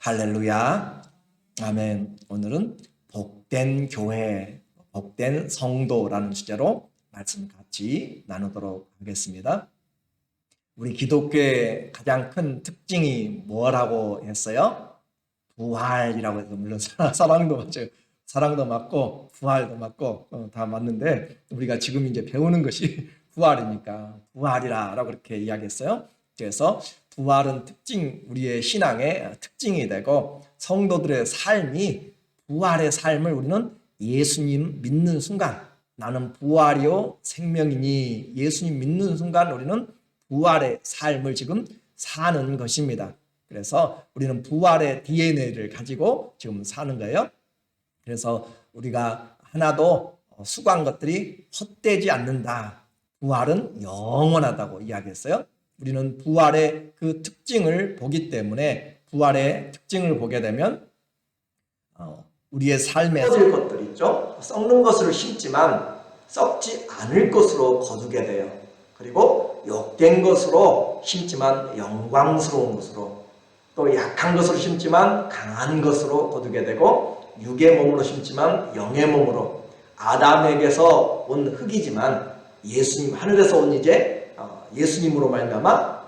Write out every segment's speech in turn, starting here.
할렐루야. 아멘. 오늘은 복된 교회, 복된 성도라는 주제로 말씀 같이 나누도록 하겠습니다. 우리 기독교의 가장 큰 특징이 뭐라고 했어요? 부활이라고 해서, 물론 사랑도 맞죠. 사랑도 맞고 부활도 맞고 다 맞는데, 우리가 지금 이제 배우는 것이 부활이니까 부활이라고 그렇게 이야기했어요. 그래서 부활은 우리의 신앙의 특징이 되고, 성도들의 삶이 부활의 삶을 우리는 예수님 믿는 순간, 나는 부활이요 생명이니, 예수님 믿는 순간 우리는 부활의 삶을 지금 사는 것입니다. 그래서 우리는 부활의 DNA를 가지고 지금 사는 거예요. 그래서 우리가 하나도 수고한 것들이 헛되지 않는다. 부활은 영원하다고 이야기했어요. 우리는 부활의 그 특징을 보기 때문에, 부활의 특징을 보게 되면 우리의 삶에 썩을 것들 있죠. 썩는 것을 심지만 썩지 않을 것으로 거두게 돼요. 그리고 욕된 것으로 심지만 영광스러운 것으로, 또 약한 것으로 심지만 강한 것으로 거두게 되고, 육의 몸으로 심지만 영의 몸으로, 아담에게서 온 흙이지만 예수님, 하늘에서 온 이제 예수님으로 말미암아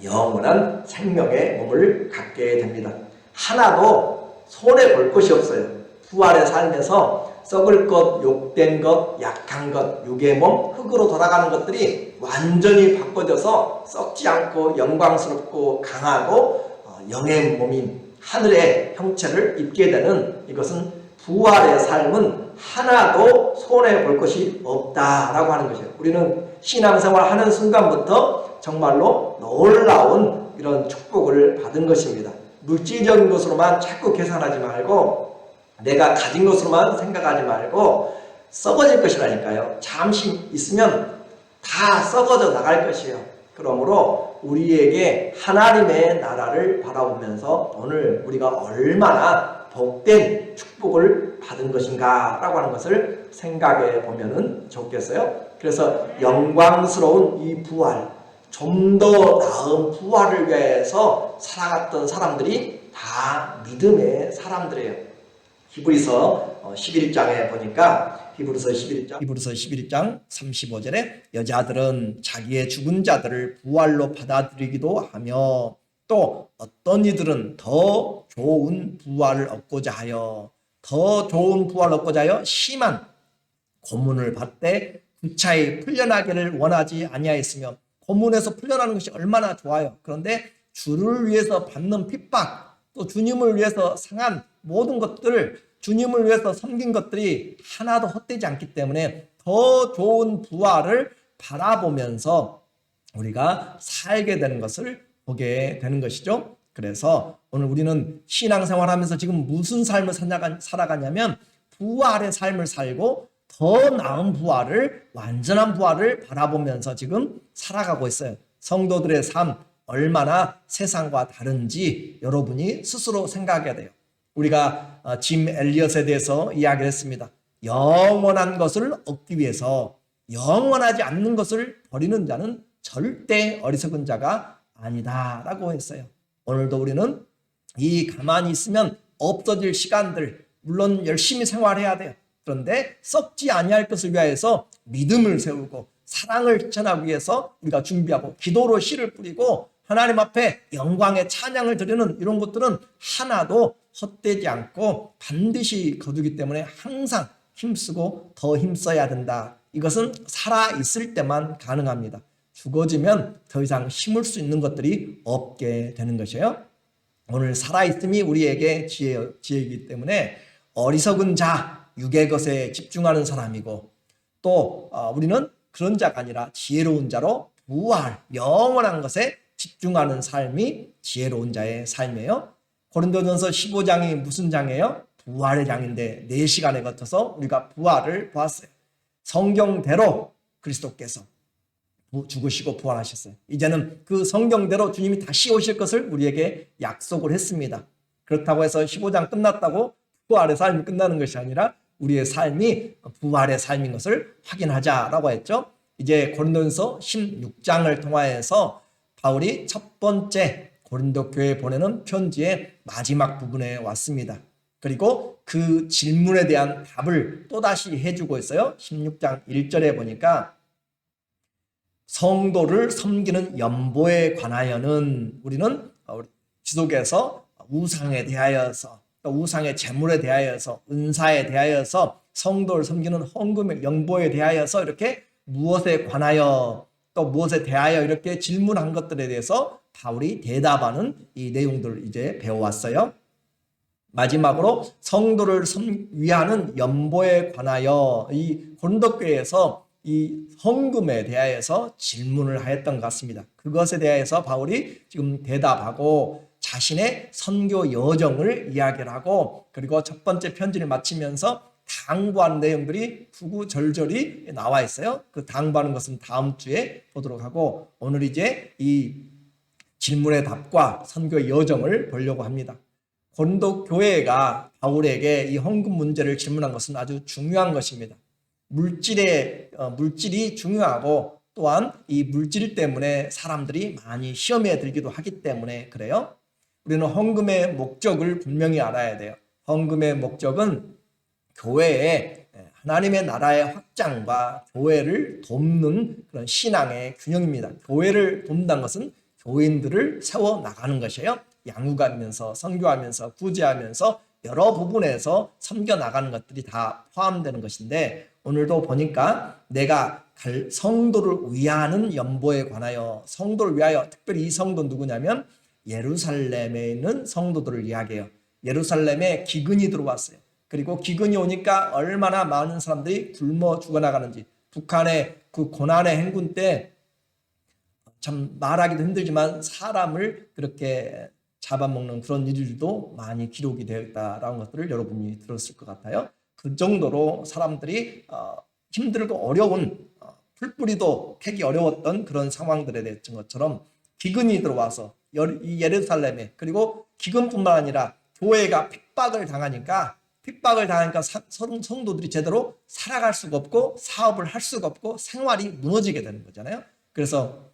영원한 생명의 몸을 갖게 됩니다. 하나도 손해 볼 것이 없어요. 부활의 삶에서 썩을 것, 욕된 것, 약한 것, 육의 몸, 흙으로 돌아가는 것들이 완전히 바꿔져서 썩지 않고 영광스럽고 강하고 영의 몸인 하늘의 형체를 입게 되는, 이것은 부활의 삶은 하나도 손해 볼 것이 없다라고 하는 것이에요. 우리는 신앙생활 하는 순간부터 정말로 놀라운 이런 축복을 받은 것입니다. 물질적인 것으로만 자꾸 계산하지 말고, 내가 가진 것으로만 생각하지 말고, 썩어질 것이라니까요. 잠시 있으면 다 썩어져 나갈 것이에요. 그러므로 우리에게 하나님의 나라를 바라보면서 오늘 우리가 얼마나 복된 축복을 받은 것인가 라고 하는 것을 생각해 보면 좋겠어요. 그래서 영광스러운 이 부활, 좀 더 나은 부활을 위해서 살아갔던 사람들이 다 믿음의 사람들이에요. 히브리서 11장에 보니까, 히브리서 11장 35절에 여자들은 자기의 죽은 자들을 부활로 받아들이기도 하며, 또 어떤 이들은 더 좋은 부활을 얻고자 하여, 심한 고문을 받되 구차히 풀려나기를 원하지 아니하였으며, 고문에서 풀려나는 것이 얼마나 좋아요. 그런데 주를 위해서 받는 핍박, 또 주님을 위해서 상한 모든 것들, 주님을 위해서 섬긴 것들이 하나도 헛되지 않기 때문에 더 좋은 부활을 바라보면서 우리가 살게 되는 것을 보게 되는 것이죠. 그래서 오늘 우리는 신앙생활하면서 지금 무슨 삶을 살아가냐면, 부활의 삶을 살고 더 나은 부활을, 완전한 부활을 바라보면서 지금 살아가고 있어요. 성도들의 삶 얼마나 세상과 다른지 여러분이 스스로 생각해야 돼요. 우리가 짐 엘리엇에 대해서 이야기를 했습니다. 영원한 것을 얻기 위해서 영원하지 않는 것을 버리는 자는 절대 어리석은 자가 아니다 라고 했어요. 오늘도 우리는 이 가만히 있으면 없어질 시간들, 물론 열심히 생활해야 돼요. 그런데 썩지 아니할 것을 위하여서 믿음을 세우고 사랑을 전하기 위해서 우리가 준비하고, 기도로 씨를 뿌리고 하나님 앞에 영광의 찬양을 드리는 이런 것들은 하나도 헛되지 않고 반드시 거두기 때문에 항상 힘쓰고 더 힘써야 된다. 이것은 살아있을 때만 가능합니다. 죽어지면 더 이상 힘을 수 있는 것들이 없게 되는 것이에요. 오늘 살아있음이 우리에게 지혜이기 때문에 어리석은 자, 육의 것에 집중하는 사람이고, 또 우리는 그런 자가 아니라 지혜로운 자로 부활, 영원한 것에 집중하는 삶이 지혜로운 자의 삶이에요. 고린도전서 15장이 무슨 장이에요? 부활의 장인데 4시간에 거쳐서 우리가 부활을 보았어요. 성경대로 그리스도께서 죽으시고 부활하셨어요. 이제는 그 성경대로 주님이 다시 오실 것을 우리에게 약속을 했습니다. 그렇다고 해서 15장 끝났다고 부활의 삶이 끝나는 것이 아니라 우리의 삶이 부활의 삶인 것을 확인하자라고 했죠. 이제 고린도전서 16장을 통하여서 바울이 첫 번째 고린도 교회에 보내는 편지의 마지막 부분에 왔습니다. 그리고 그 질문에 대한 답을 또다시 해주고 있어요. 16장 1절에 보니까 성도를 섬기는 연보에 관하여는 우리는 지속해서 우상에 대하여서 또 우상의 재물에 대하여서 은사에 대하여서 성도를 섬기는 헌금의 연보에 대하여서 이렇게 무엇에 관하여 또 무엇에 대하여 이렇게 질문한 것들에 대해서 바울이 대답하는 이 내용들을 이제 배워왔어요. 마지막으로 성도를 위하는 연보에 관하여 이 고린도 교회에서 이 헌금에 대하여서 질문을 하였던 것 같습니다. 그것에 대해서 바울이 지금 대답하고 자신의 선교 여정을 이야기를 하고 그리고 첫 번째 편지를 마치면서 당부하는 내용들이 구구절절히 나와 있어요. 그 당부하는 것은 다음 주에 보도록 하고 오늘 이제 이 질문의 답과 선교의 여정을 보려고 합니다. 고린도 교회가 바울에게 이 헌금 문제를 질문한 것은 아주 중요한 것입니다. 물질이 중요하고 또한 이 물질 때문에 사람들이 많이 시험에 들기도 하기 때문에 그래요. 우리는 헌금의 목적을 분명히 알아야 돼요. 헌금의 목적은 교회의 하나님의 나라의 확장과 교회를 돕는 그런 신앙의 균형입니다. 교회를 돕는다는 것은 교인들을 세워나가는 것이에요. 양육하면서 선교하면서 구제하면서 여러 부분에서 섬겨나가는 것들이 다 포함되는 것인데 오늘도 보니까 내가 성도를 위하는 연보에 관하여 성도를 위하여 특별히 이 성도 누구냐면 예루살렘에 있는 성도들을 이야기해요. 예루살렘에 기근이 들어왔어요. 그리고 기근이 오니까 얼마나 많은 사람들이 굶어 죽어나가는지 북한의 그 고난의 행군 때 참 말하기도 힘들지만 사람을 그렇게 잡아먹는 그런 일들도 많이 기록이 되어 있다라는 것들을 여러분이 들었을 것 같아요. 그 정도로 사람들이 힘들고 어려운 풀뿌리도 캐기 어려웠던 그런 상황들에 대한 것처럼 기근이 들어와서 이 예루살렘에 그리고 기근뿐만 아니라 교회가 핍박을 당하니까 성도들이 제대로 살아갈 수가 없고 사업을 할 수가 없고 생활이 무너지게 되는 거잖아요. 그래서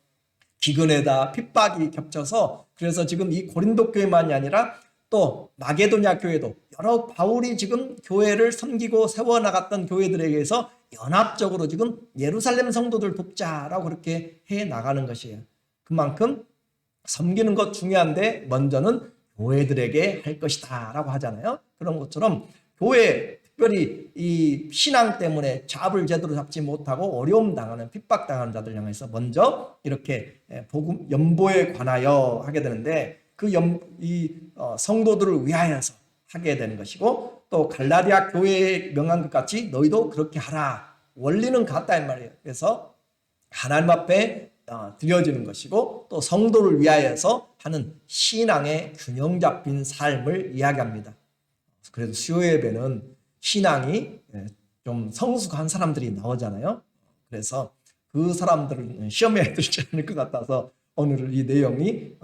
기근에다 핍박이 겹쳐서 그래서 지금 이 고린도 교회만이 아니라 또 마게도냐 교회도 여러 바울이 지금 교회를 섬기고 세워나갔던 교회들에게서 연합적으로 지금 예루살렘 성도들 돕자라고 그렇게 해 나가는 것이에요. 그만큼 섬기는 것 중요한데 먼저는 교회들에게 할 것이다 라고 하잖아요. 그런 것처럼 교회 특별히 이 신앙 때문에 잡을 제대로 잡지 못하고 어려움 당하는 핍박 당하는 자들 향해서 먼저 이렇게 복음 연보에 관하여 하게 되는데 그 성도들을 위하여서 하게 되는 것이고 또 갈라디아 교회에 명한 것 같이 너희도 그렇게 하라. 원리는 같다 이 말이에요. 그래서 하나님 앞에 드려지는 것이고 또 성도를 위하여서 하는 신앙의 균형 잡힌 삶을 이야기합니다. 그래도 수요 예배는 신앙이 좀 성숙한 사람들이 나오잖아요. 그래서 그 사람들은 시험에 들지 않을 것 같아서 오늘 이 내용이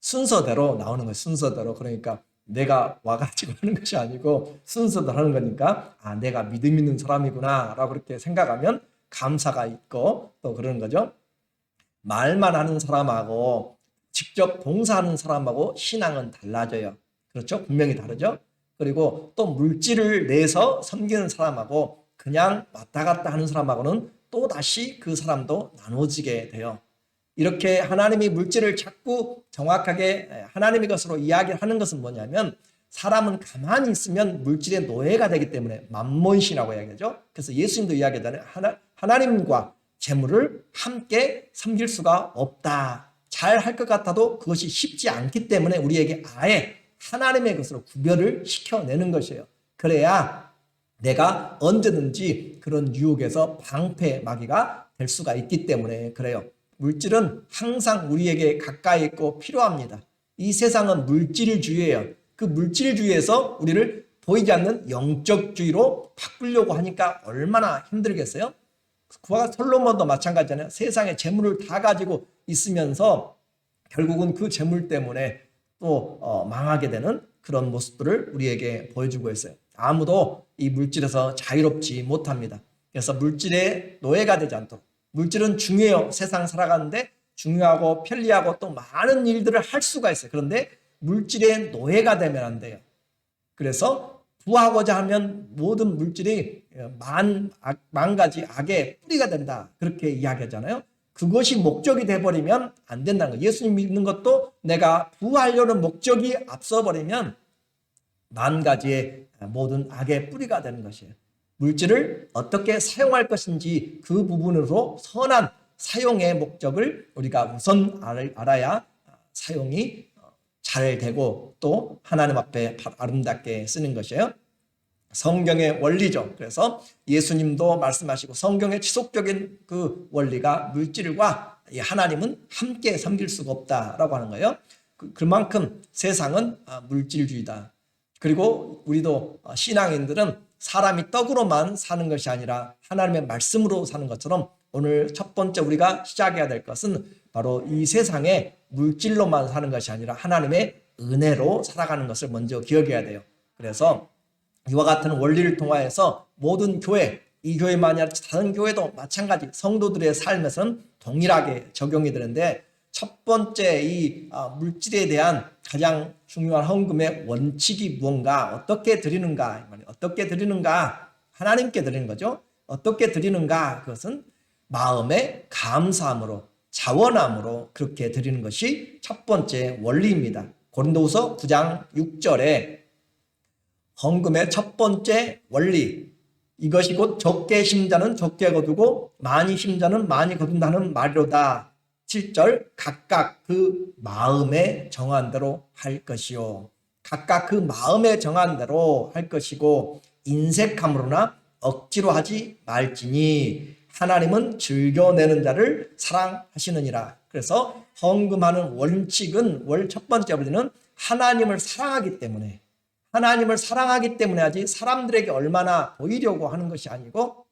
순서대로 나오는 거예요. 순서대로. 그러니까 내가 와가지고 하는 것이 아니고 순서대로 하는 거니까 내가 믿음 있는 사람이구나 라고 그렇게 생각하면 감사가 있고 또 그러는 거죠. 말만 하는 사람하고 직접 봉사하는 사람하고 신앙은 달라져요. 그렇죠? 분명히 다르죠? 그리고 또 물질을 내서 섬기는 사람하고 그냥 왔다 갔다 하는 사람하고는 또 다시 그 사람도 나눠지게 돼요. 이렇게 하나님이 물질을 자꾸 정확하게 하나님의 것으로 이야기하는 것은 뭐냐면 사람은 가만히 있으면 물질의 노예가 되기 때문에 만몬신이라고 이야기하죠. 그래서 예수님도 이야기하잖아요. 하나님과 재물을 함께 섬길 수가 없다. 잘 할 것 같아도 그것이 쉽지 않기 때문에 우리에게 아예 하나님의 것으로 구별을 시켜내는 것이에요. 그래야 내가 언제든지 그런 유혹에서 방패막이가 될 수가 있기 때문에 그래요. 물질은 항상 우리에게 가까이 있고 필요합니다. 이 세상은 물질주의예요. 그 물질주의에서 우리를 보이지 않는 영적주의로 바꾸려고 하니까 얼마나 힘들겠어요? 그와 솔로몬도 마찬가지잖아요. 세상에 재물을 다 가지고 있으면서 결국은 그 재물 때문에 또 망하게 되는 그런 모습들을 우리에게 보여주고 있어요. 아무도 이 물질에서 자유롭지 못합니다. 그래서 물질의 노예가 되지 않도록 물질은 중요해요. 세상 살아가는데 중요하고 편리하고 또 많은 일들을 할 수가 있어요. 그런데 물질의 노예가 되면 안 돼요. 그래서 부하고자 하면 모든 물질이 만 가지 악의 뿌리가 된다. 그렇게 이야기하잖아요. 그것이 목적이 돼버리면 안 된다는 거예요. 예수님 믿는 것도 내가 부하려는 목적이 앞서버리면 만 가지의 모든 악의 뿌리가 되는 것이에요. 물질을 어떻게 사용할 것인지 그 부분으로 선한 사용의 목적을 우리가 우선 알아야 사용이 잘 되고 또 하나님 앞에 아름답게 쓰는 것이에요. 성경의 원리죠. 그래서 예수님도 말씀하시고 성경의 지속적인 그 원리가 물질과 하나님은 함께 섬길 수가 없다라고 하는 거예요. 그만큼 세상은 물질주의다. 그리고 우리도 신앙인들은 사람이 떡으로만 사는 것이 아니라 하나님의 말씀으로 사는 것처럼 오늘 첫 번째 우리가 시작해야 될 것은 바로 이 세상에 물질로만 사는 것이 아니라 하나님의 은혜로 살아가는 것을 먼저 기억해야 돼요. 그래서 이와 같은 원리를 통하여서 모든 교회, 이 교회만이 아니라 다른 교회도 마찬가지 성도들의 삶에서는 동일하게 적용이 되는데 첫 번째 이 물질에 대한 가장 중요한 헌금의 원칙이 무언가, 어떻게 드리는가, 어떻게 드리는가, 하나님께 드리는 거죠. 어떻게 드리는가, 그것은 마음의 감사함으로, 자원함으로 그렇게 드리는 것이 첫 번째 원리입니다. 고린도후서 9장 6절에 헌금의 첫 번째 원리, 이것이 곧 적게 심자는 적게 거두고 많이 심자는 많이 거둔다는 말이로다. 7절 각각 그 마음에 정한 대로 할 것이요. 각각 그 마음에 정한 대로 할 것이고 인색함으로나 억지로 하지 말지니 하나님은 즐겨내는 자를 사랑하시느니라. 그래서 헌금하는 원칙은 첫 번째 원리는 하나님을 사랑하기 때문에 하지 사람들에게 얼마나 보이려고 하는 것이 아니고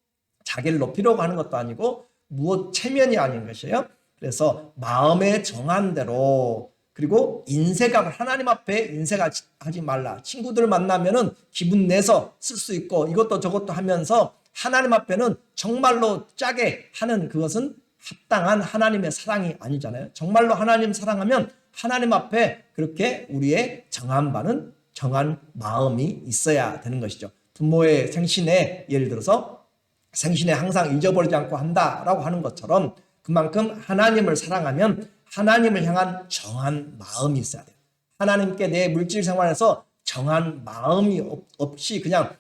자기를 높이려고 하는 것도 아니고 무엇 체면이 아닌 것이에요. 그래서 마음에 정한 대로 그리고 인색함을 하나님 앞에 인색하지 말라. 친구들 만나면은 기분 내서 쓸 수 있고 이것도 저것도 하면서 하나님 앞에는 정말로 짜게 하는 그것은 합당한 하나님의 사랑이 아니잖아요. 정말로 하나님 사랑하면 하나님 앞에 그렇게 우리의 정한 바는 정한 마음이 있어야 되는 것이죠. 부모의 생신에 예를 들어서 생신에 항상 잊어버리지 않고 한다라고 하는 것처럼 그만큼 하나님을 사랑하면 하나님을 향한 정한 마음이 있어야 돼요. 하나님께 내 물질 생활에서 정한 마음이 없이 그냥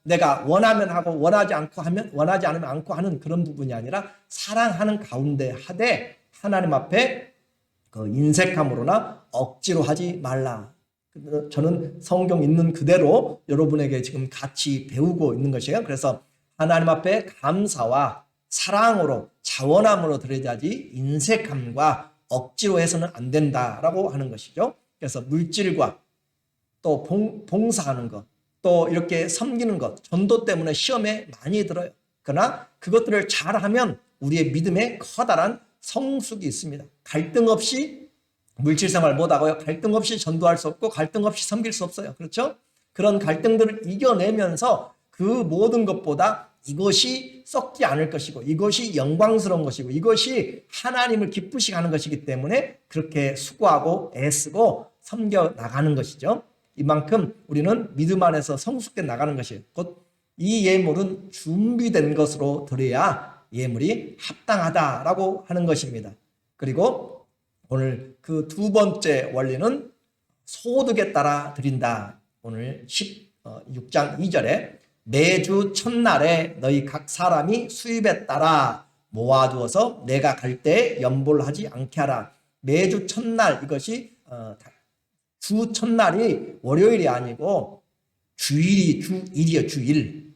내가 원하면 하고 원하지 않으면 않고 하는 그런 부분이 아니라 사랑하는 가운데 하되 하나님 앞에 그 인색함으로나 억지로 하지 말라. 저는 성경 있는 그대로 여러분에게 지금 같이 배우고 있는 것이에요. 그래서 하나님 앞에 감사와 사랑으로 자원함으로 드려야지 인색함과 억지로 해서는 안 된다라고 하는 것이죠. 그래서 물질과 또 봉사하는 것, 또 이렇게 섬기는 것, 전도 때문에 시험에 많이 들어요. 그러나 그것들을 잘하면 우리의 믿음에 커다란 성숙이 있습니다. 갈등 없이 물질 생활 못하고요. 갈등 없이 전도할 수 없고 갈등 없이 섬길 수 없어요. 그렇죠? 그런 갈등들을 이겨내면서 그 모든 것보다 이것이 썩지 않을 것이고 이것이 영광스러운 것이고 이것이 하나님을 기쁘시게 하는 것이기 때문에 그렇게 수고하고 애쓰고 섬겨 나가는 것이죠. 이만큼 우리는 믿음 안에서 성숙해 나가는 것이에요. 곧 이 예물은 준비된 것으로 드려야 예물이 합당하다라고 하는 것입니다. 그리고 오늘 그 두 번째 원리는 소득에 따라 드린다. 오늘 16장 2절에 매주 첫날에 너희 각 사람이 수입에 따라 모아두어서 내가 갈 때 연보를 하지 않게 하라. 매주 첫날, 이것이 주 첫날이 월요일이 아니고 주일이에요. 주일.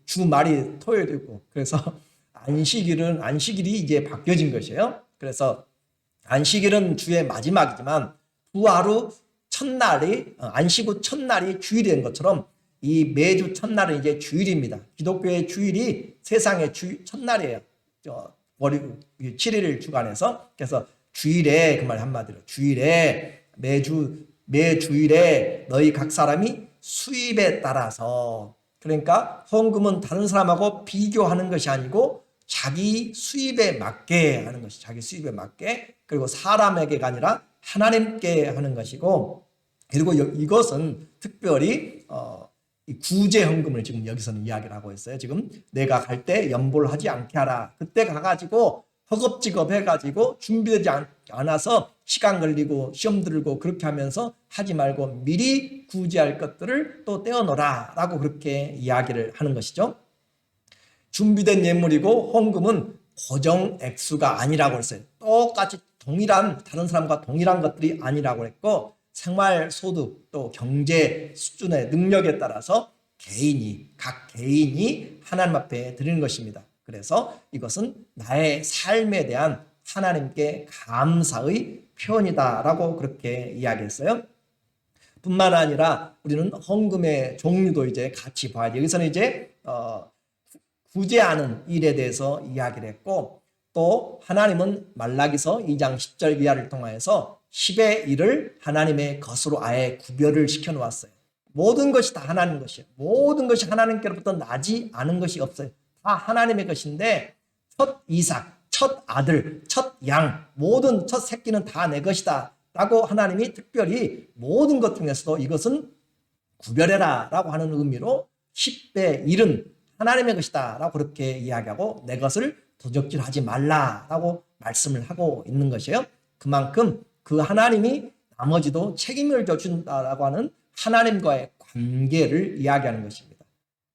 주말이 토요일도 있고. 그래서 안식일이 이제 바뀌어진 것이에요. 그래서 안식일은 주의 마지막이지만 부하루 첫날이 안식 후 첫날이 주일이 된 것처럼 이 매주 첫날은 이제 주일입니다. 기독교의 주일이 세상의 첫날이에요. 월요일 7일 주간에서. 그래서 주일에, 그 말 한마디로 주일에 매주일에 너희 각 사람이 수입에 따라서, 그러니까 헌금은 다른 사람하고 비교하는 것이 아니고 자기 수입에 맞게 하는 것이, 자기 수입에 맞게, 그리고 사람에게가 아니라 하나님께 하는 것이고, 그리고 이것은 특별히 이 구제헌금을 지금 여기서는 이야기를 하고 있어요. 지금 내가 갈 때 연보를 하지 않게 하라. 그때 가가지고 허겁지겁 해가지고 준비되지 않아서 시간 걸리고 시험 들고 그렇게 하면서 하지 말고 미리 구제할 것들을 또 떼어놓으라 라고 그렇게 이야기를 하는 것이죠. 준비된 예물이고 헌금은 고정 액수가 아니라고 했어요. 똑같이 동일한, 다른 사람과 동일한 것들이 아니라고 했고, 생활소득 또 경제 수준의 능력에 따라서 각 개인이 하나님 앞에 드리는 것입니다. 그래서 이것은 나의 삶에 대한 하나님께 감사의 표현이다라고 그렇게 이야기했어요. 뿐만 아니라 우리는 헌금의 종류도 이제 같이 봐야 돼요. 여기서는 이제 구제하는 일에 대해서 이야기를 했고, 또 하나님은 말라기서 2장 10절 이하를 통하여서 10의 1을 하나님의 것으로 아예 구별을 시켜놓았어요. 모든 것이 다 하나님 것이에요. 모든 것이 하나님께로부터 나지 않은 것이 없어요. 다 하나님의 것인데, 첫 이삭, 첫 아들, 첫 양, 모든 첫 새끼는 다 내 것이다 라고 하나님이 특별히 모든 것 중에서도 이것은 구별해라 라고 하는 의미로 10의 1은 하나님의 것이다 라고 그렇게 이야기하고, 내 것을 도적질하지 말라 라고 말씀을 하고 있는 것이에요. 그만큼 그 하나님이 나머지도 책임을 져준다라고 하는 하나님과의 관계를 이야기하는 것입니다.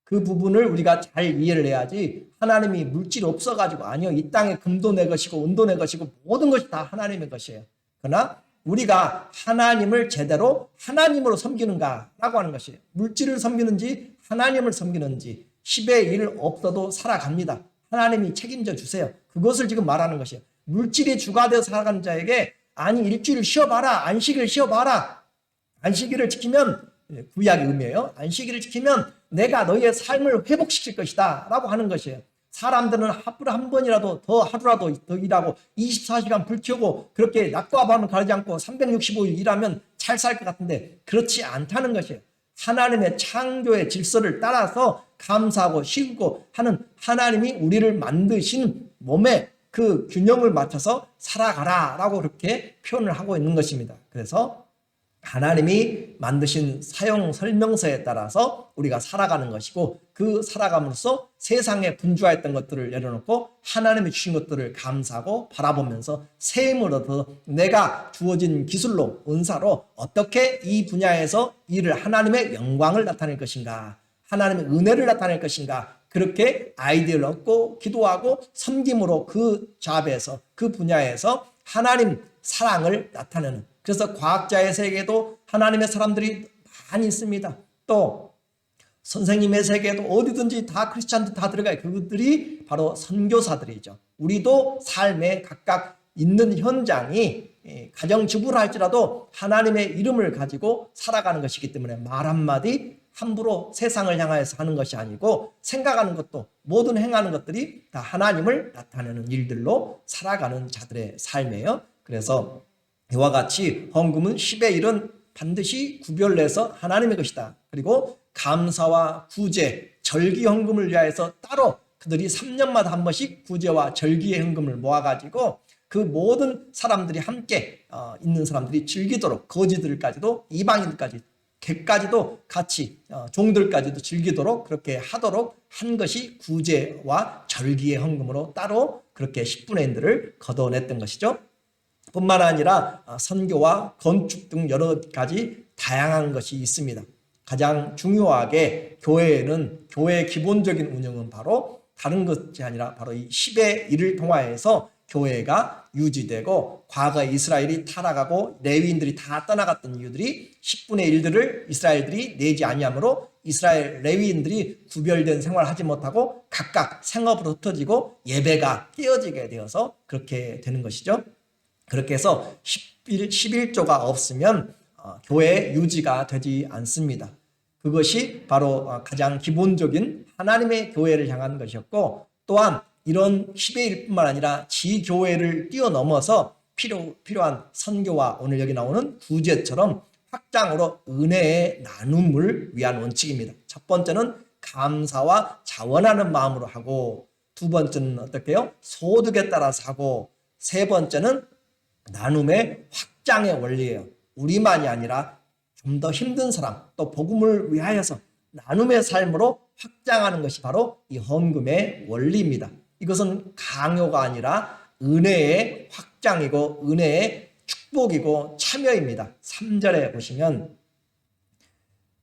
그 부분을 우리가 잘 이해를 해야지, 하나님이 물질이 없어가지고, 아니요, 이 땅에 금도 내 것이고 은도 내 것이고 모든 것이 다 하나님의 것이에요. 그러나 우리가 하나님을 제대로 하나님으로 섬기는가라고 하는 것이에요. 물질을 섬기는지 하나님을 섬기는지, 10의 1 없어도 살아갑니다. 하나님이 책임져 주세요. 그것을 지금 말하는 것이에요. 물질이 주가 되어 살아가는 자에게, 아니 일주일 쉬어봐라, 안식일 쉬어봐라, 안식일을 지키면, 구약의 의미예요. 안식일을 지키면 내가 너희의 삶을 회복시킬 것이다 라고 하는 것이에요. 사람들은 하루에 한 번이라도 더, 하루라도 더 일하고 24시간 불 켜고 그렇게 낮과 밤을 가리지 않고 365일 일하면 잘 살 것 같은데 그렇지 않다는 것이에요. 하나님의 창조의 질서를 따라서 감사하고 쉬고 하는, 하나님이 우리를 만드신 몸에 그 균형을 맞춰서 살아가라 라고 그렇게 표현을 하고 있는 것입니다. 그래서 하나님이 만드신 사용 설명서에 따라서 우리가 살아가는 것이고, 그 살아감으로써 세상에 분주했던 것들을 내려놓고 하나님이 주신 것들을 감사하고 바라보면서 새 힘을 얻어 내가 주어진 기술로, 은사로 어떻게 이 분야에서 일을 하나님의 영광을 나타낼 것인가, 하나님의 은혜를 나타낼 것인가, 그렇게 아이디어를 얻고 기도하고 섬김으로 그 잡에서, 그 분야에서 하나님 사랑을 나타내는, 그래서 과학자의 세계에도 하나님의 사람들이 많이 있습니다. 또 선생님의 세계에도 어디든지 다 크리스찬들 다 들어가요. 그들이 바로 선교사들이죠. 우리도 삶에 각각 있는 현장이 가정주부라 할지라도 하나님의 이름을 가지고 살아가는 것이기 때문에 말 한마디 함부로 세상을 향하여서 하는 것이 아니고, 생각하는 것도, 모든 행하는 것들이 다 하나님을 나타내는 일들로 살아가는 자들의 삶이에요. 그래서 이와 같이 헌금은 10의 1은 반드시 구별내서 하나님의 것이다. 그리고 감사와 구제, 절기 헌금을 위하여서 따로 그들이 3년마다 한 번씩 구제와 절기의 헌금을 모아가지고 그 모든 사람들이 함께 있는 사람들이 즐기도록, 거지들까지도, 이방인들까지, 객까지도 같이, 종들까지도 즐기도록 그렇게 하도록 한 것이 구제와 절기의 헌금으로 따로 그렇게 10분의 1들을 걷어냈던 것이죠. 뿐만 아니라 선교와 건축 등 여러 가지 다양한 것이 있습니다. 가장 중요하게 교회에는, 교회의 기본적인 운영은 바로 다른 것이 아니라 바로 이 10의 1을 통하여서 교회가 유지되고, 과거 이스라엘이 타락하고 레위인들이 다 떠나갔던 이유들이 10분의 1들을 이스라엘들이 내지 아니하므로 이스라엘 레위인들이 구별된 생활을 하지 못하고 각각 생업으로 흩어지고 예배가 깨어지게 되어서 그렇게 되는 것이죠. 그렇게 해서 11조가 없으면 교회 유지가 되지 않습니다. 그것이 바로 가장 기본적인 하나님의 교회를 향한 것이었고, 또한 이런 10의 1뿐만 아니라 지교회를 뛰어넘어서 필요한 선교와 오늘 여기 나오는 구제처럼 확장으로 은혜의 나눔을 위한 원칙입니다. 첫 번째는 감사와 자원하는 마음으로 하고, 두 번째는 어떻게 해요? 소득에 따라서 하고, 세 번째는 나눔의 확장의 원리예요. 우리만이 아니라 좀 더 힘든 사람, 또 복음을 위하여서 나눔의 삶으로 확장하는 것이 바로 이 헌금의 원리입니다. 이것은 강요가 아니라 은혜의 확장이고 은혜의 축복이고 참여입니다. 3절에 보시면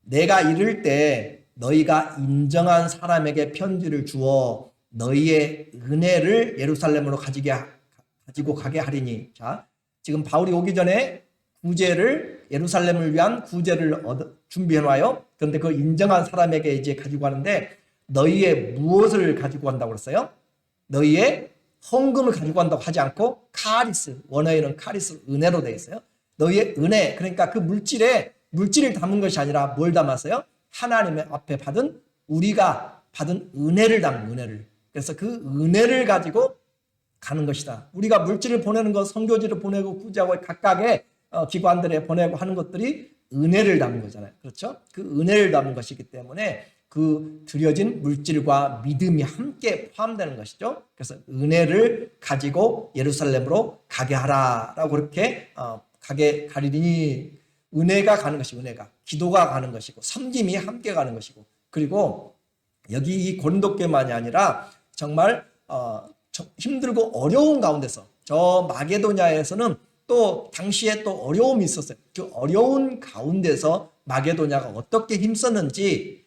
내가 이를 때 너희가 인정한 사람에게 편지를 주어 너희의 은혜를 예루살렘으로 가지고 가게 하리니. 자, 지금 바울이 오기 전에 구제를 예루살렘을 위한 구제를 준비해 놔요. 그런데 그 인정한 사람에게 이제 가지고 가는데 너희의 무엇을 가지고 간다고 그랬어요? 너희의 헌금을 가지고 간다고 하지 않고 카리스, 원어에는 카리스 은혜로 되어 있어요. 너희의 은혜, 그러니까 그 물질을 담은 것이 아니라 뭘 담았어요? 하나님의 앞에 우리가 받은 은혜를 담은 은혜를. 그래서 그 은혜를 가지고 가는 것이다. 우리가 물질을 보내는 것, 선교지를 보내고 구제하고 각각의 기관들에 보내고 하는 것들이 은혜를 담은 거잖아요. 그렇죠? 그 은혜를 담은 것이기 때문에 그 드려진 물질과 믿음이 함께 포함되는 것이죠. 그래서 은혜를 가지고 예루살렘으로 가게 하라라고 그렇게 가게 가리니, 은혜가 가는 것이 은혜가, 기도가 가는 것이고 섬김이 함께 가는 것이고, 그리고 여기 이 고린도 교회만이 아니라 정말 힘들고 어려운 가운데서, 저 마게도냐에서는 또 당시에 또 어려움이 있었어요. 그 어려운 가운데서 마게도냐가 어떻게 힘썼는지,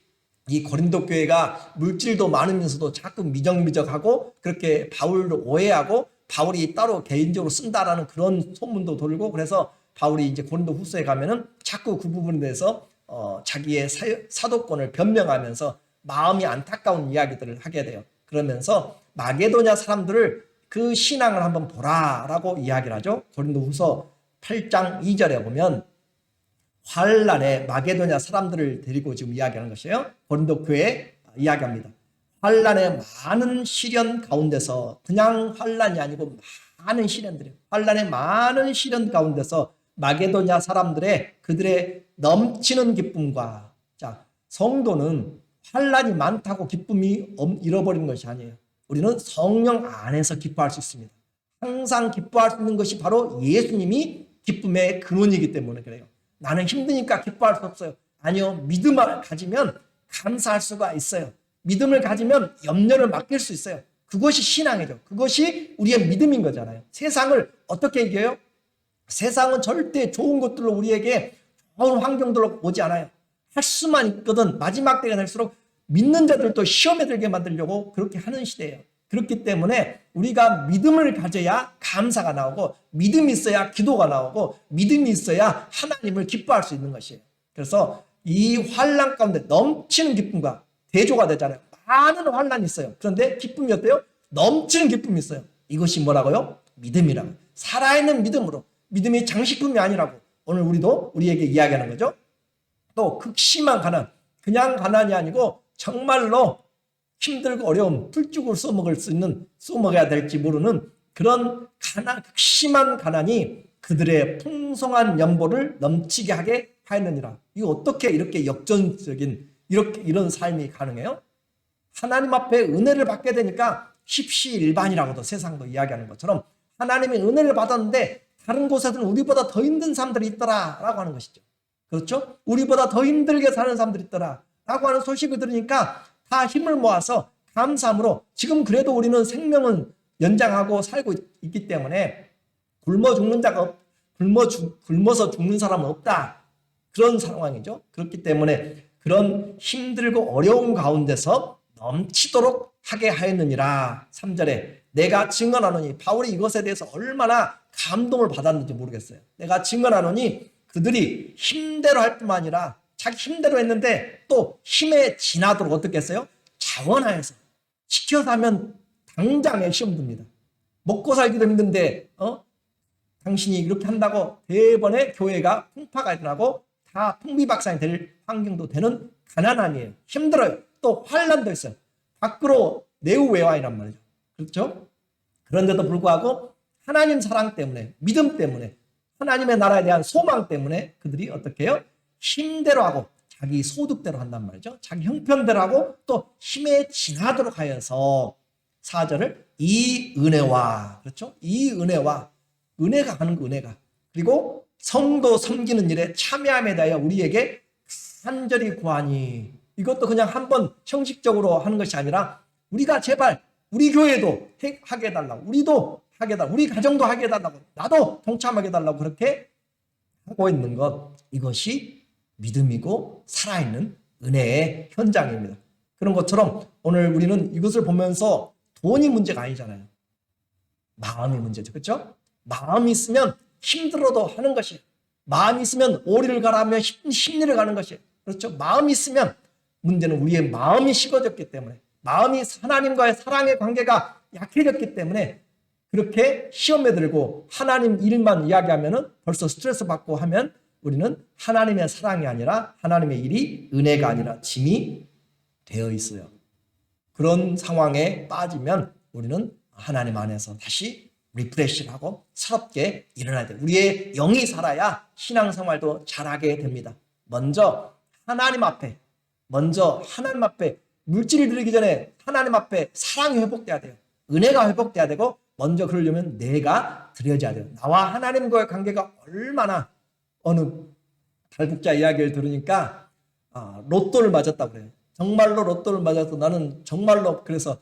이 고린도 교회가 물질도 많으면서도 자꾸 미적미적하고 그렇게 바울을 오해하고 바울이 따로 개인적으로 쓴다라는 그런 소문도 돌고, 그래서 바울이 이제 고린도 후서에 가면은 자꾸 그 부분에 대해서 자기의 사도권을 변명하면서 마음이 안타까운 이야기들을 하게 돼요. 그러면서 마게도냐 사람들을 그 신앙을 한번 보라라고 이야기를 하죠. 고린도 후서 8장 2절에 보면 환란에 마게도냐 사람들을 데리고 지금 이야기하는 것이에요. 고린도 교회 이야기합니다. 환란의 많은 시련 가운데서, 그냥 환란이 아니고 많은 시련들이에요. 환란의 많은 시련 가운데서 마게도냐 사람들의 그들의 넘치는 기쁨과, 자, 성도는 환란이 많다고 기쁨이 잃어버리는 것이 아니에요. 우리는 성령 안에서 기뻐할 수 있습니다. 항상 기뻐할 수 있는 것이 바로 예수님이 기쁨의 근원이기 때문에 그래요. 나는 힘드니까 기뻐할 수 없어요. 아니요, 믿음을 가지면 감사할 수가 있어요. 믿음을 가지면 염려를 맡길 수 있어요. 그것이 신앙이죠. 그것이 우리의 믿음인 거잖아요. 세상을 어떻게 이겨요? 세상은 절대 좋은 것들로 우리에게 좋은 환경들로 오지 않아요. 할 수만 있거든 마지막 때가 될수록 믿는 자들도 시험에 들게 만들려고 그렇게 하는 시대예요. 그렇기 때문에 우리가 믿음을 가져야 감사가 나오고, 믿음이 있어야 기도가 나오고, 믿음이 있어야 하나님을 기뻐할 수 있는 것이에요. 그래서 이 환난 가운데 넘치는 기쁨과 대조가 되잖아요. 많은 환난이 있어요. 그런데 기쁨이 어때요? 넘치는 기쁨이 있어요. 이것이 뭐라고요? 믿음이라고. 살아있는 믿음으로. 믿음이 장식품이 아니라고 오늘 우리에게 이야기하는 거죠. 또 극심한 가난, 그냥 가난이 아니고 정말로 힘들고 어려움, 풀죽을 써먹어야 될지 모르는 그런 극심한 가난이 그들의 풍성한 연보를 넘치게 하게 하였느니라. 이거 어떻게 이렇게 역전적인 이런 삶이 가능해요? 하나님 앞에 은혜를 받게 되니까 십시일반이라고도 세상도 이야기하는 것처럼 하나님의 은혜를 받았는데 다른 곳에서는 우리보다 더 힘든 사람들이 있더라라고 하는 것이죠. 그렇죠? 우리보다 더 힘들게 사는 사람들이 있더라 라고 하는 소식을 들으니까 다 힘을 모아서 감사함으로, 지금 그래도 우리는 생명은 연장하고 살고 있기 때문에 굶어서 죽는 사람은 없다, 그런 상황이죠. 그렇기 때문에 그런 힘들고 어려운 가운데서 넘치도록 하게 하였느니라. 3절에 내가 증언하노니, 바울이 이것에 대해서 얼마나 감동을 받았는지 모르겠어요. 내가 증언하노니, 그들이 힘대로 할 뿐만 아니라 자기 힘대로 했는데 또 힘에 지나도록 어떻게 했어요? 자원하여서 시켜서 하면 당장에 시험 듭니다. 먹고 살기도 힘든데 당신이 이렇게 한다고 대번에 교회가 풍파가 일어나고 다 풍비박산이 될 환경도 되는 가난함이에요. 힘들어요. 또 환난도 있어요. 밖으로 내우외환이란 말이죠. 그렇죠? 그런데도 불구하고 하나님 사랑 때문에, 믿음 때문에, 하나님의 나라에 대한 소망 때문에 그들이 어떻게 해요? 힘대로 하고 자기 소득대로 한단 말이죠. 자기 형편대로 하고 또 힘에 지나도록 하여서 4절을 이 은혜와, 그렇죠? 이 은혜와, 은혜가 하는 거, 은혜가. 그리고 성도 섬기는 일에 참여함에 대하여 우리에게 간절히 구하니, 이것도 그냥 한번 형식적으로 하는 것이 아니라 우리가 제발 우리 교회도 하게 해달라고, 우리도 하게 해달라고, 우리 가정도 하게 해달라고, 나도 동참하게 해달라고 그렇게 하고 있는 것, 이것이 믿음이고 살아있는 은혜의 현장입니다. 그런 것처럼 오늘 우리는 이것을 보면서 돈이 문제가 아니잖아요. 마음이 문제죠. 그렇죠? 마음이 있으면 힘들어도 하는 것이에요. 마음이 있으면 오리를 가라며 심리를 가는 것이에요. 그렇죠? 마음이 있으면, 문제는 우리의 마음이 식어졌기 때문에, 마음이 하나님과의 사랑의 관계가 약해졌기 때문에 그렇게 시험에 들고 하나님 일만 이야기하면 벌써 스트레스 받고 하면 우리는 하나님의 사랑이 아니라 하나님의 일이 은혜가 아니라 짐이 되어 있어요. 그런 상황에 빠지면 우리는 하나님 안에서 다시 리프레시를 하고 새롭게 일어나야 돼요. 우리의 영이 살아야 신앙생활도 잘하게 됩니다. 먼저 하나님 앞에 물질을 드리기 전에 하나님 앞에 사랑이 회복돼야 돼요. 은혜가 회복돼야 되고, 먼저 그러려면 내가 드려져야 돼요. 나와 하나님과의 관계가 얼마나, 어느 탈북자 이야기를 들으니까 로또를 맞았다고 그래요. 정말로 로또를 맞아서 나는 정말로, 그래서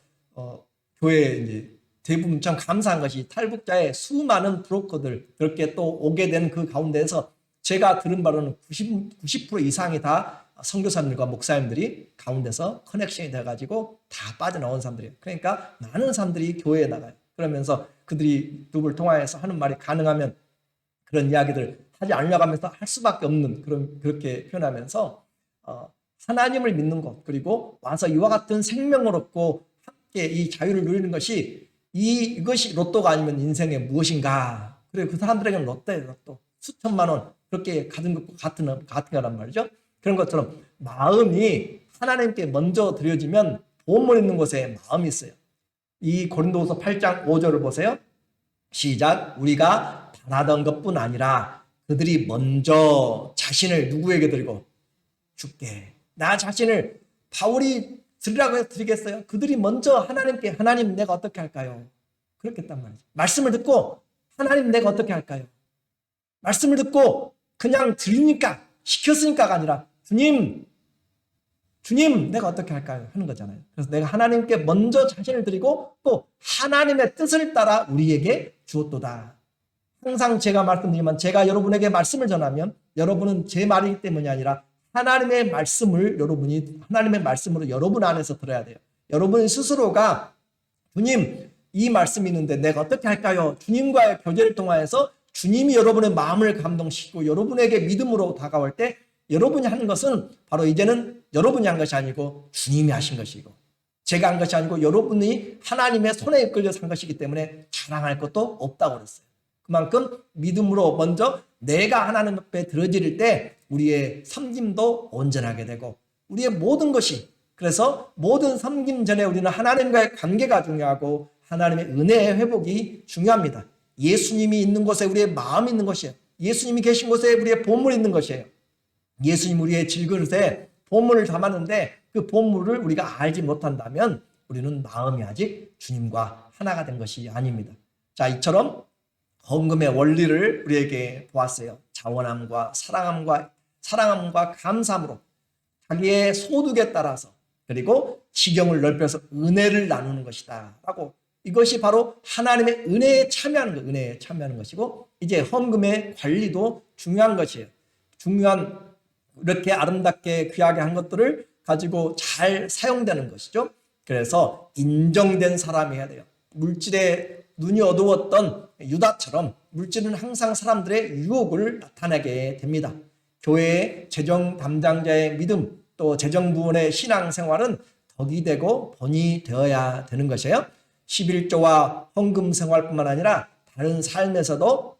교회에 이제 대부분 참 감사한 것이 탈북자의 수많은 브로커들, 그렇게 또 오게 된 그 가운데에서 제가 들은 바로는 90% 이상이 다 선교사님들과 목사님들이 가운데서 커넥션이 돼가지고 다 빠져나온 사람들이에요. 그러니까 많은 사람들이 교회에 나가요. 그러면서 그들이 누구를 통화해서 하는 말이, 가능하면 그런 이야기들 하지 않으려고 하면서 할 수밖에 없는, 그렇게 표현하면서 하나님을 믿는 것, 그리고 와서 이와 같은 생명을 얻고 함께 이 자유를 누리는 것이, 이것이 로또가 아니면 인생의 무엇인가. 그리고 그 사람들에게는 로또예요. 로또. 수천만 원 그렇게 가진 것과 같은 거란 말이죠. 그런 것처럼 마음이 하나님께 먼저 드려지면 보물 있는 곳에 마음이 있어요. 이 고린도후서 8장 5절을 보세요. 시작. 우리가 바라던 것뿐 아니라 그들이 먼저 자신을 누구에게 드리고? 주께. 나 자신을 바울이 드리라고 해서 드리겠어요? 그들이 먼저 하나님께, 하나님 내가 어떻게 할까요? 그렇겠단 말이죠. 말씀을 듣고 하나님 내가 어떻게 할까요? 말씀을 듣고 그냥 들으니까, 시켰으니까가 아니라 주님 내가 어떻게 할까요? 하는 거잖아요. 그래서 내가 하나님께 먼저 자신을 드리고 또 하나님의 뜻을 따라 우리에게 주었도다. 항상 제가 말씀드리지만, 제가 여러분에게 말씀을 전하면 여러분은 제 말이기 때문이 아니라 하나님의 말씀을 하나님의 말씀으로 여러분 안에서 들어야 돼요. 여러분 스스로가 주님 이 말씀이 있는데 내가 어떻게 할까요? 주님과의 교제를 통하여서 주님이 여러분의 마음을 감동시키고 여러분에게 믿음으로 다가올 때, 여러분이 하는 것은 바로 이제는 여러분이 한 것이 아니고 주님이 하신 것이고, 제가 한 것이 아니고 여러분이 하나님의 손에 이끌려서 한 것이기 때문에 자랑할 것도 없다고 그랬어요. 그만큼 믿음으로 먼저 내가 하나님 앞에 드려질 때 우리의 섬김도 온전하게 되고, 우리의 모든 것이, 그래서 모든 섬김 전에 우리는 하나님과의 관계가 중요하고 하나님의 은혜의 회복이 중요합니다. 예수님이 있는 곳에 우리의 마음이 있는 것이에요. 예수님이 계신 곳에 우리의 보물이 있는 것이에요. 예수님 우리의 질그릇에 보물을 담았는데 그 보물을 우리가 알지 못한다면 우리는 마음이 아직 주님과 하나가 된 것이 아닙니다. 자, 이처럼 헌금의 원리를 우리에게 보았어요. 자원함과 사랑함과 감사함으로 자기의 소득에 따라서, 그리고 지경을 넓혀서 은혜를 나누는 것이다 라고, 이것이 바로 하나님의 은혜에 참여하는 것이고, 이제 헌금의 관리도 중요한 것이에요. 이렇게 아름답게 귀하게 한 것들을 가지고 잘 사용되는 것이죠. 그래서 인정된 사람이 해야 돼요. 물질에 눈이 어두웠던 유다처럼 물질은 항상 사람들의 유혹을 나타내게 됩니다. 교회의 재정 담당자의 믿음, 또 재정부원의 신앙생활은 덕이 되고 본이 되어야 되는 것이에요. 11조와 헌금 생활뿐만 아니라 다른 삶에서도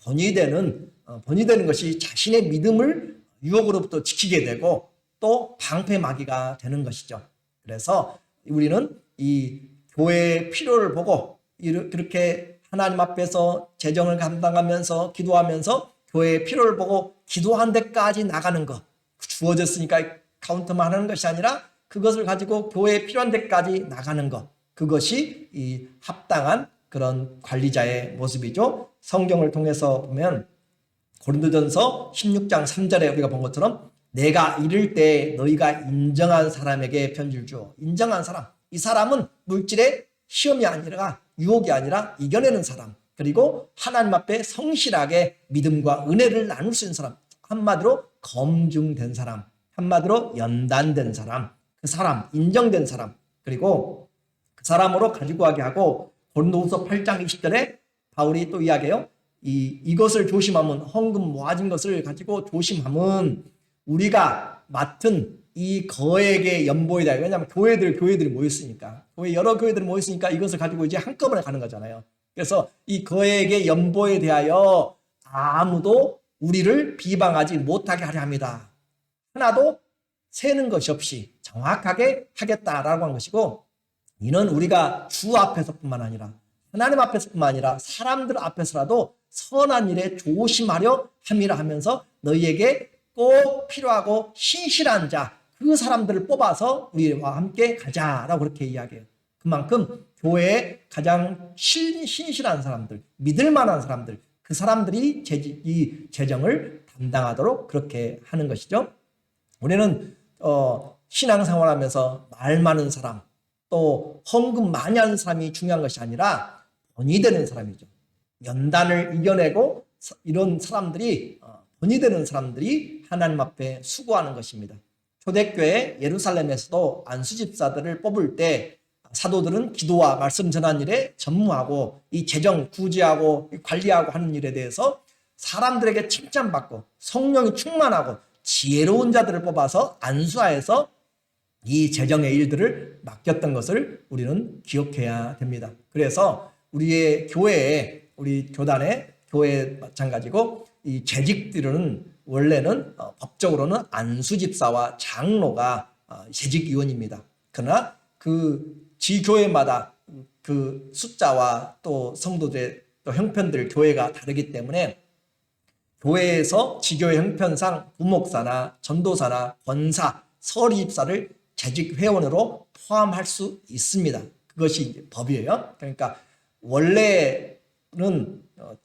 본이 되는 것이 자신의 믿음을 유혹으로부터 지키게 되고 또 방패막이가 되는 것이죠. 그래서 우리는 이 교회의 필요를 보고 그렇게 하나님 앞에서 재정을 감당하면서 기도하면서 교회의 필요를 보고 기도한 데까지 나가는 것, 주어졌으니까 카운트만 하는 것이 아니라 그것을 가지고 교회에 필요한 데까지 나가는 것, 그것이 이 합당한 그런 관리자의 모습이죠. 성경을 통해서 보면 고린도전서 16장 3절에 우리가 본 것처럼 내가 이를 때 너희가 인정한 사람에게 편지를 주어. 인정한 사람. 이 사람은 물질의 시험이 아니라 유혹이 아니라 이겨내는 사람. 그리고 하나님 앞에 성실하게 믿음과 은혜를 나눌 수 있는 사람. 한마디로 검증된 사람. 한마디로 연단된 사람. 그 사람, 인정된 사람. 그리고 그 사람으로 가지고 가게 하고 고린도후서 8장 20절에 바울이 또 이야기해요. 이것을 조심하면 헌금 모아진 것을 가지고 조심하면 우리가 맡은 이 거액의 연보에 대하여 왜냐하면 교회들이 모였으니까 여러 교회들이 모였으니까 이것을 가지고 이제 한꺼번에 가는 거잖아요. 그래서 이 거액의 연보에 대하여 아무도 우리를 비방하지 못하게 하려 합니다. 하나도 세는 것이 없이 정확하게 하겠다라고 한 것이고 이는 우리가 주 앞에서뿐만 아니라 하나님 앞에서뿐만 아니라 사람들 앞에서라도 선한 일에 조심하려 함이라 하면서 너희에게 꼭 필요하고 신실한 자, 그 사람들을 뽑아서 우리와 함께 가자라고 그렇게 이야기해요. 그만큼 교회에 가장 신실한 사람들, 믿을 만한 사람들, 그 사람들이 이 재정을 담당하도록 그렇게 하는 것이죠. 우리는 신앙생활하면서 말 많은 사람, 또 헌금 많이 하는 사람이 중요한 것이 아니라 본이 되는 사람이죠. 연단을 이겨내고 이런 사람들이 본이 되는 사람들이 하나님 앞에 수고하는 것입니다. 초대교회 예루살렘에서도 안수집사들을 뽑을 때 사도들은 기도와 말씀 전하는 일에 전무하고 이 재정 구제하고 관리하고 하는 일에 대해서 사람들에게 칭찬받고 성령이 충만하고 지혜로운 자들을 뽑아서 안수하여서 이 재정의 일들을 맡겼던 것을 우리는 기억해야 됩니다. 그래서 우리의 교회에 우리 교단의 교회 마찬가지고 이 재직들은 원래는 법적으로는 안수집사와 장로가 재직위원입니다. 그러나 그 지교회마다 그 숫자와 또 성도들의 또 형편들 교회가 다르기 때문에 교회에서 지교회 형편상 부목사나 전도사나 권사, 서리집사를 재직 회원으로 포함할 수 있습니다. 그것이 이제 법이에요. 그러니까 원래는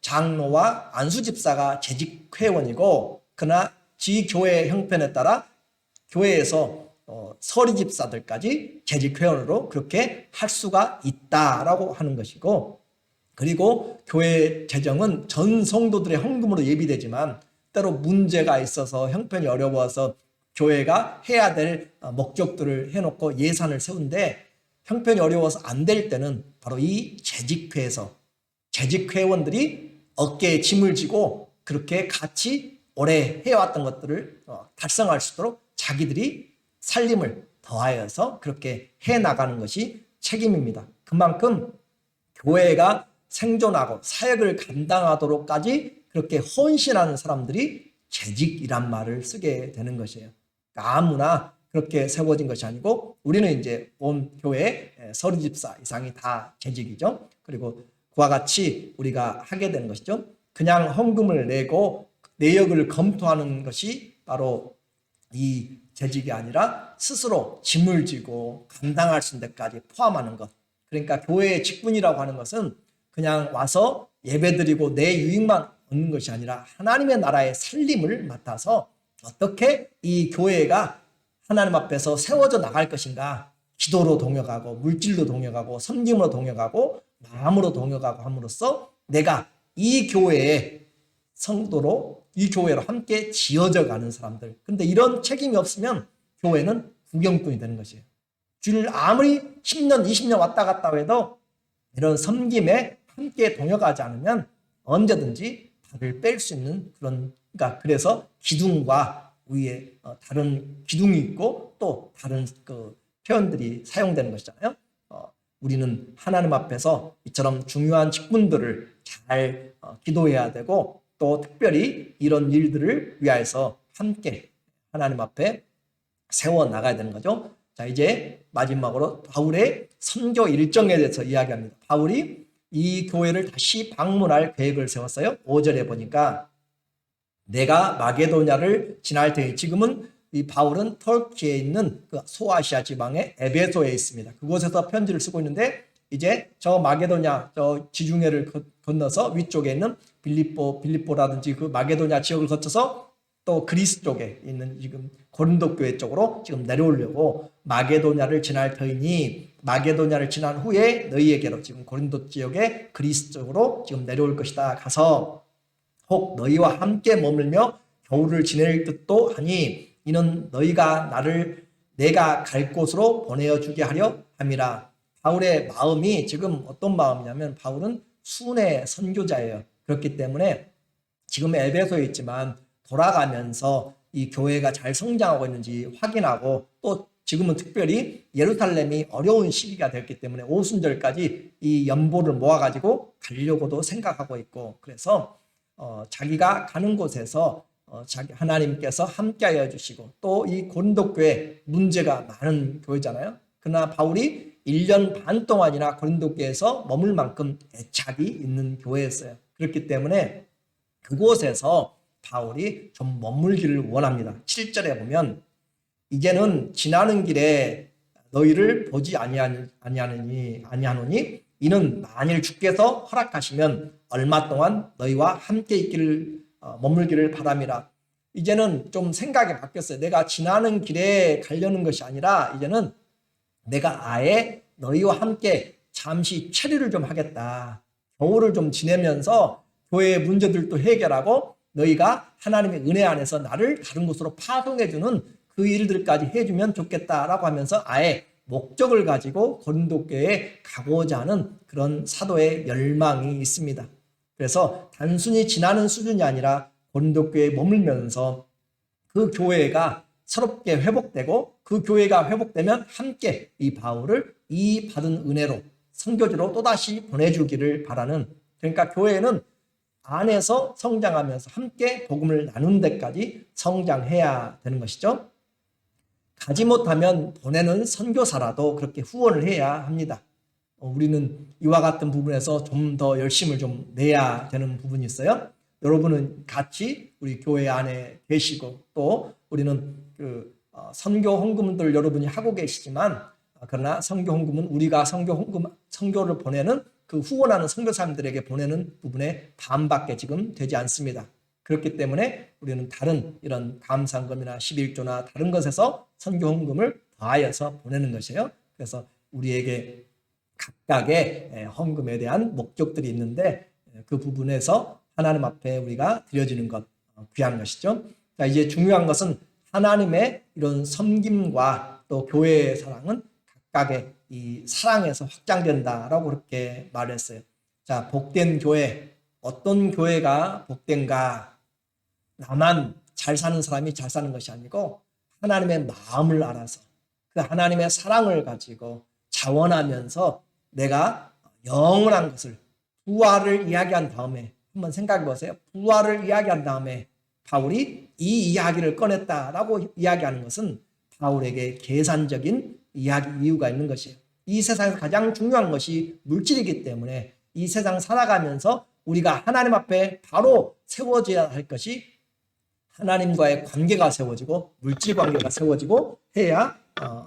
장로와 안수집사가 재직 회원이고 그러나 지교회 형편에 따라 교회에서 서리집사들까지 재직 회원으로 그렇게 할 수가 있다라고 하는 것이고 그리고 교회 재정은 전 성도들의 헌금으로 예비되지만 때로 문제가 있어서 형편이 어려워서 교회가 해야 될 목적들을 해놓고 예산을 세운데 형편이 어려워서 안 될 때는 바로 이 재직회에서 재직회원들이 어깨에 짐을 지고 그렇게 같이 오래 해왔던 것들을 달성할 수 있도록 자기들이 살림을 더하여서 그렇게 해나가는 것이 책임입니다. 그만큼 교회가 생존하고 사역을 감당하도록까지 그렇게 헌신하는 사람들이 재직이란 말을 쓰게 되는 것이에요. 그러니까 아무나 그렇게 세워진 것이 아니고 우리는 이제 온 교회 서리집사 이상이 다 재직이죠. 그리고 그와 같이 우리가 하게 되는 것이죠. 그냥 헌금을 내고 내역을 검토하는 것이 바로 이 재직이 아니라 스스로 짐을 지고 감당할 수 있는 데까지 포함하는 것. 그러니까 교회의 직분이라고 하는 것은 그냥 와서 예배드리고 내 유익만 얻는 것이 아니라 하나님의 나라의 살림을 맡아서 어떻게 이 교회가 하나님 앞에서 세워져 나갈 것인가 기도로 동역하고 물질로 동역하고 섬김으로 동역하고 마음으로 동역하고 함으로써 내가 이 교회의 성도로 이 교회로 함께 지어져 가는 사람들. 그런데 이런 책임이 없으면 교회는 구경꾼이 되는 것이에요. 주를 아무리 10년 20년 왔다 갔다 해도 이런 섬김에 함께 동역하지 않으면 언제든지 발을 뺄 수 있는 그런 그러니까 그래서 기둥과 위에 다른 기둥이 있고 또 다른 그 표현들이 사용되는 것이잖아요. 우리는 하나님 앞에서 이처럼 중요한 직분들을 잘 기도해야 되고 또 특별히 이런 일들을 위하여서 함께 하나님 앞에 세워 나가야 되는 거죠. 자, 이제 마지막으로 바울의 선교 일정에 대해서 이야기합니다. 바울이 이 교회를 다시 방문할 계획을 세웠어요. 5절에 보니까 내가 마게도냐를 지날 테니 지금은 이 바울은 터키에 있는 그 소아시아 지방의 에베소에 있습니다. 그곳에서 편지를 쓰고 있는데 이제 저 마게도냐 저 지중해를 건너서 위쪽에 있는 빌립보라든지 그 마게도냐 지역을 거쳐서 또 그리스 쪽에 있는 지금 고린도 교회 쪽으로 지금 내려오려고 마게도냐를 지날 터이니 마게도냐를 지난 후에 너희에게로 지금 고린도 지역의 그리스 쪽으로 지금 내려올 것이다. 가서 혹 너희와 함께 머물며 겨울을 지낼 듯도 하니 이는 너희가 나를 내가 갈 곳으로 보내어주게 하려 함이라. 바울의 마음이 지금 어떤 마음이냐면 바울은 순회 선교자예요. 그렇기 때문에 지금 에베소에 있지만 돌아가면서 이 교회가 잘 성장하고 있는지 확인하고 또 지금은 특별히 예루살렘이 어려운 시기가 됐기 때문에 오순절까지 이 연보를 모아가지고 가려고도 생각하고 있고 그래서 자기가 가는 곳에서 하나님께서 함께하여 주시고 또 이 고린도 교회 문제가 많은 교회잖아요. 그러나 바울이 1년 반 동안이나 고린도 교회에서 머물 만큼 애착이 있는 교회였어요. 그렇기 때문에 그곳에서 바울이 좀 머물기를 원합니다. 7절에 보면 이제는 지나는 길에 너희를 보지 아니하노니 이는 만일 주께서 허락하시면 얼마 동안 너희와 함께 있기를 머물기를 바람이라. 이제는 좀 생각이 바뀌었어요. 내가 지나는 길에 가려는 것이 아니라 이제는 내가 아예 너희와 함께 잠시 체류를 좀 하겠다. 겨울을 좀 지내면서 교회의 문제들도 해결하고 너희가 하나님의 은혜 안에서 나를 다른 곳으로 파송해주는 그 일들까지 해주면 좋겠다라고 하면서 아예 목적을 가지고 고린도 교회에 가고자 하는 그런 사도의 열망이 있습니다. 그래서 단순히 지나는 수준이 아니라 고린도 교회에 머물면서 그 교회가 새롭게 회복되고 그 교회가 회복되면 함께 이 바울을 이 받은 은혜로 선교지로 또다시 보내주기를 바라는, 그러니까 교회는 안에서 성장하면서 함께 복음을 나눈 데까지 성장해야 되는 것이죠. 가지 못하면 보내는 선교사라도 그렇게 후원을 해야 합니다. 우리는 이와 같은 부분에서 좀 더 열심을 좀 내야 되는 부분이 있어요. 여러분은 같이 우리 교회 안에 계시고 또 우리는 그 선교 헌금들 여러분이 하고 계시지만 그러나 선교 헌금은 우리가 선교를 보내는 그 후원하는 선교사님들에게 보내는 부분의 반밖에 지금 되지 않습니다. 그렇기 때문에 우리는 다른 이런 감사헌금이나 11조나 다른 것에서 선교 헌금을 더하여서 보내는 것이에요. 그래서 우리에게 각각의 헌금에 대한 목적들이 있는데 그 부분에서 하나님 앞에 우리가 드려지는 것 귀한 것이죠. 자, 이제 중요한 것은 하나님의 이런 섬김과 또 교회의 사랑은 각각의 이 사랑에서 확장된다라고 그렇게 말했어요. 자, 복된 교회, 어떤 교회가 복된가? 나만 잘 사는 사람이 잘 사는 것이 아니고 하나님의 마음을 알아서 그 하나님의 사랑을 가지고 자원하면서 내가 영원한 것을, 부활을 이야기한 다음에 한번 생각해 보세요. 부활을 이야기한 다음에 바울이 이 이야기를 꺼냈다라고 이야기하는 것은 바울에게 계산적인 이유가 있는 것이에요. 이 세상에서 가장 중요한 것이 물질이기 때문에 이 세상 살아가면서 우리가 하나님 앞에 바로 세워져야 할 것이 하나님과의 관계가 세워지고 물질 관계가 세워지고 해야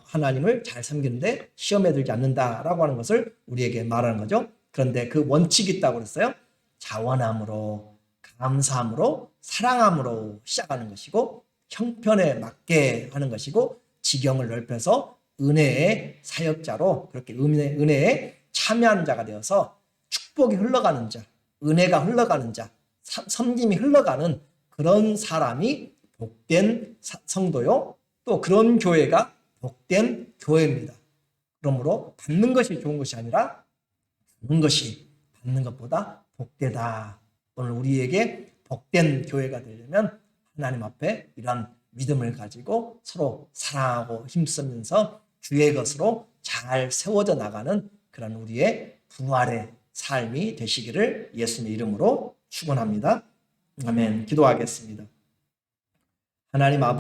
하나님을 잘 섬기는데 시험에 들지 않는다라고 하는 것을 우리에게 말하는 거죠. 그런데 그 원칙이 있다고 그랬어요. 자원함으로, 감사함으로, 사랑함으로 시작하는 것이고 형편에 맞게 하는 것이고 지경을 넓혀서 은혜의 사역자로 그렇게 은혜에 참여하는 자가 되어서 축복이 흘러가는 자, 은혜가 흘러가는 자, 섬김이 흘러가는 그런 사람이 복된 성도요. 또 그런 교회가 복된 교회입니다. 그러므로 받는 것이 좋은 것이 아니라 주는 것이 받는 것보다 복되다. 오늘 우리에게 복된 교회가 되려면 하나님 앞에 이런 믿음을 가지고 서로 사랑하고 힘쓰면서 주의 것으로 잘 세워져 나가는 그런 우리의 부활의 삶이 되시기를 예수님의 이름으로 축원합니다. 아멘. 기도하겠습니다. 하나님 아버지